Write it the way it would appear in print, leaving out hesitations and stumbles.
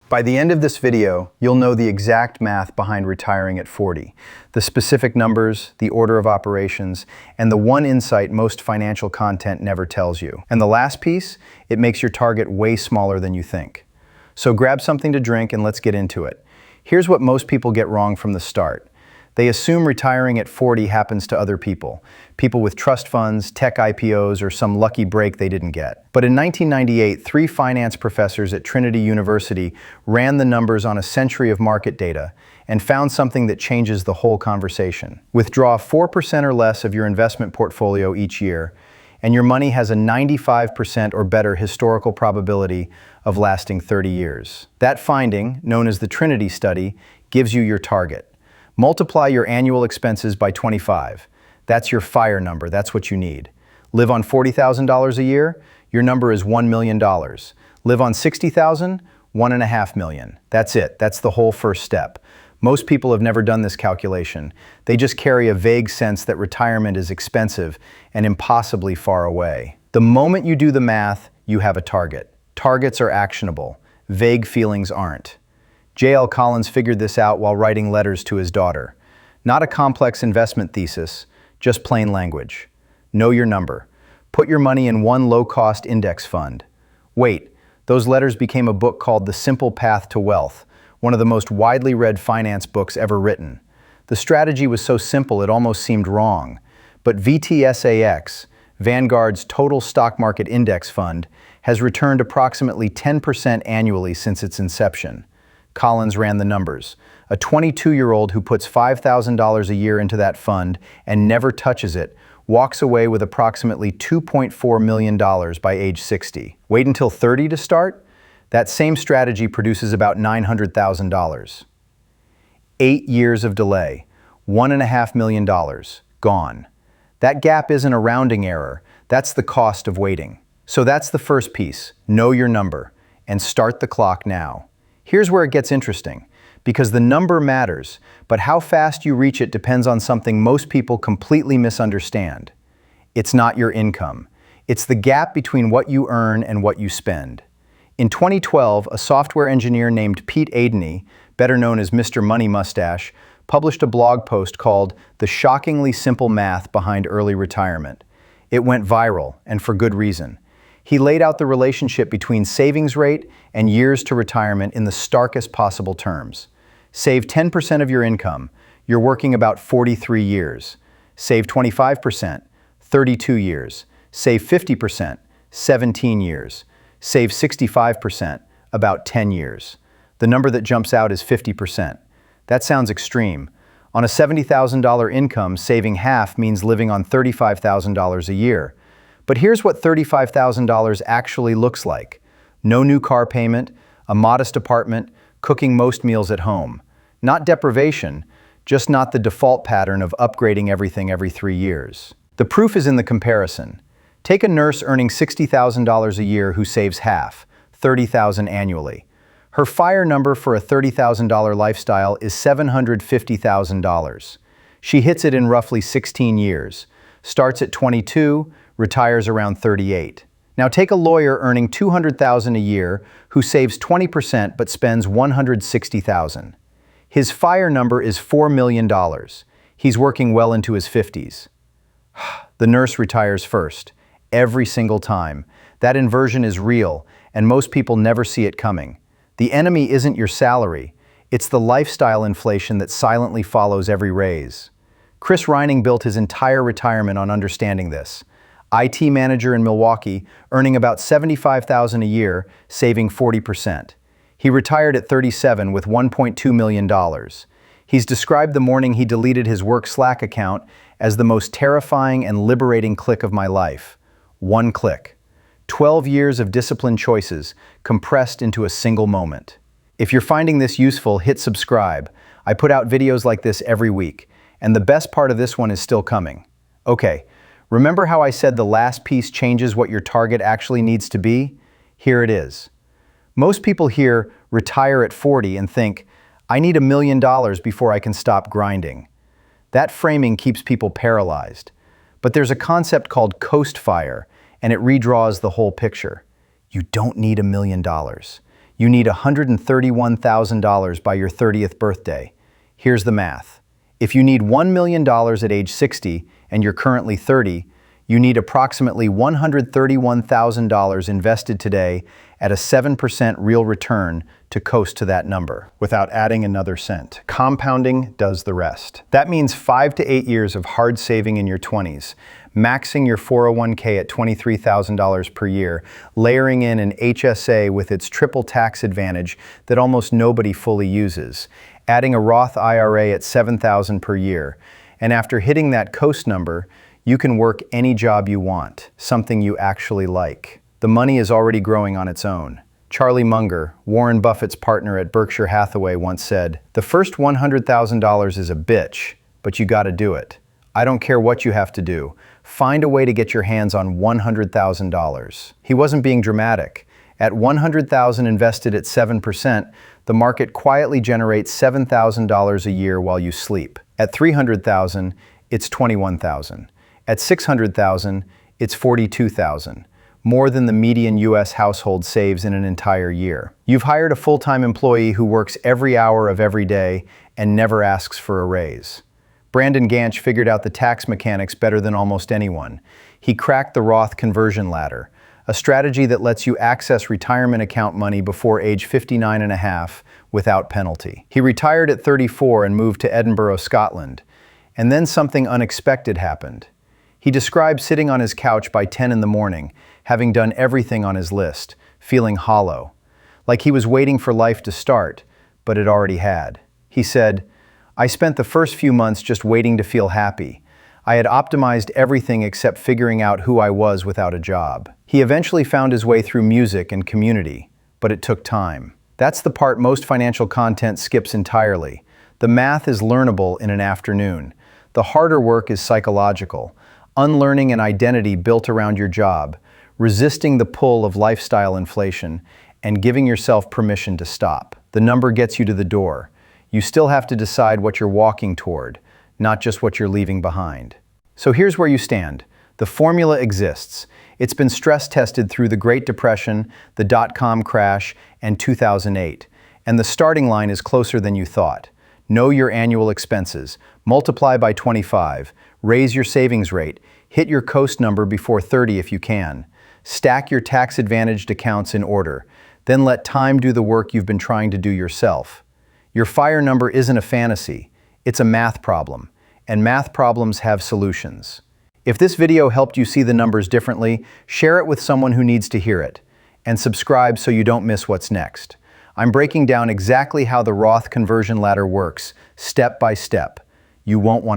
By the end of this video, you'll know the exact math behind retiring at 40, the specific numbers, the order of operations, and the one insight most financial content never tells you. And the last piece, it makes your target way smaller than you think. So grab something to drink and let's get into it. Here's what most people get wrong from the start. They assume retiring at 40 happens to other people with trust funds, tech IPOs, or some lucky break they didn't get. But in 1998, 3 finance professors at Trinity University ran the numbers on a century of market data and found something that changes the whole conversation. Withdraw 4% or less of your investment portfolio each year, and your money has a 95% or better historical probability of lasting 30 years. That finding, known as the Trinity study, gives you your target. Multiply your annual expenses by 25. That's your fire number, that's what you need. Live on $40,000 a year, your number is $1 million. Live on $60,000, $1.5 million. That's it, that's the whole first step. Most people have never done this calculation. They just carry a vague sense that retirement is expensive and impossibly far away. The moment you do the math, you have a target. Targets are actionable, vague feelings aren't. J.L. Collins figured this out while writing letters to his daughter. Not a complex investment thesis, just plain language. Know your number. Put your money in one low-cost index fund. Wait, those letters became a book called The Simple Path to Wealth, one of the most widely read finance books ever written. The strategy was so simple it almost seemed wrong. But VTSAX, Vanguard's total stock market index fund, has returned approximately 10% annually since its inception. Collins ran the numbers. A 22-year-old who puts $5,000 a year into that fund and never touches it walks away with approximately $2.4 million by age 60. Wait until 30 to start? That same strategy produces about $900,000. 8 years of delay, $1.5 million, gone. That gap isn't a rounding error, that's the cost of waiting. So that's the first piece, know your number, and start the clock now. Here's where it gets interesting, because the number matters, but how fast you reach it depends on something most people completely misunderstand. It's not your income. It's the gap between what you earn and what you spend. In 2012, a software engineer named Pete Adeney, better known as Mr. Money Mustache, published a blog post called The Shockingly Simple Math Behind Early Retirement. It went viral, and for good reason. He laid out the relationship between savings rate and years to retirement in the starkest possible terms. Save 10% of your income, you're working about 43 years. Save 25%, 32 years. Save 50%, 17 years. Save 65%, about 10 years. The number that jumps out is 50%. That sounds extreme. On a $70,000 income, saving half means living on $35,000 a year. But here's what $35,000 actually looks like. No new car payment, a modest apartment, cooking most meals at home. Not deprivation, just not the default pattern of upgrading everything every 3 years. The proof is in the comparison. Take a nurse earning $60,000 a year who saves half, $30,000 annually. Her fire number for a $30,000 lifestyle is $750,000. She hits it in roughly 16 years. Starts at 22, retires around 38. Now take a lawyer earning $200,000 a year who saves 20% but spends $160,000. His fire number is $4 million. He's working well into his 50s. The nurse retires first, every single time. That inversion is real, and most people never see it coming. The enemy isn't your salary, it's the lifestyle inflation that silently follows every raise. Chris Reining built his entire retirement on understanding this. IT manager in Milwaukee, earning about $75,000 a year, saving 40%. He retired at 37 with $1.2 million. He's described the morning he deleted his work Slack account as the most terrifying and liberating click of my life. One click. 12 years of disciplined choices compressed into a single moment. If you're finding this useful, hit subscribe. I put out videos like this every week, and the best part of this one is still coming. Okay. Remember how I said the last piece changes what your target actually needs to be? Here it is. Most people hear retire at 40 and think, I need $1 million before I can stop grinding. That framing keeps people paralyzed. But there's a concept called coast fire, and it redraws the whole picture. You don't need $1 million. You need $131,000 by your 30th birthday. Here's the math. If you need $1 million at age 60 and you're currently 30, you need approximately $131,000 invested today at a 7% real return to coast to that number without adding another cent. Compounding does the rest. That means 5 to 8 years of hard saving in your 20s, maxing your 401k at $23,000 per year, layering in an HSA with its triple tax advantage that almost nobody fully uses, adding a Roth IRA at $7,000 per year, and after hitting that coast number, you can work any job you want, something you actually like. The money is already growing on its own. Charlie Munger, Warren Buffett's partner at Berkshire Hathaway, once said, "The first $100,000 is a bitch, but you gotta do it. I don't care what you have to do. Find a way to get your hands on $100,000. He wasn't being dramatic. At $100,000 invested at 7%, the market quietly generates $7,000 a year while you sleep. At $300,000, it's $21,000. At $600,000, it's $42,000, more than the median U.S. household saves in an entire year. You've hired a full-time employee who works every hour of every day and never asks for a raise. Brandon Ganch figured out the tax mechanics better than almost anyone. He cracked the Roth conversion ladder, a strategy that lets you access retirement account money before age 59 and a half without penalty. He retired at 34 and moved to Edinburgh, Scotland. And then something unexpected happened. He described sitting on his couch by 10 in the morning, having done everything on his list, feeling hollow, like he was waiting for life to start, but it already had. He said, "I spent the first few months just waiting to feel happy. I had optimized everything except figuring out who I was without a job." He eventually found his way through music and community, but it took time. That's the part most financial content skips entirely. The math is learnable in an afternoon. The harder work is psychological. Unlearning an identity built around your job, resisting the pull of lifestyle inflation, and giving yourself permission to stop. The number gets you to the door. You still have to decide what you're walking toward, not just what you're leaving behind. So here's where you stand. The formula exists. It's been stress tested through the Great Depression, the dot-com crash, and 2008. And the starting line is closer than you thought. Know your annual expenses, multiply by 25, raise your savings rate, hit your coast number before 30 if you can, stack your tax-advantaged accounts in order, then let time do the work you've been trying to do yourself. Your FIRE number isn't a fantasy, it's a math problem, and math problems have solutions. If this video helped you see the numbers differently, share it with someone who needs to hear it, and subscribe so you don't miss what's next. I'm breaking down exactly how the Roth conversion ladder works, step by step. You won't want to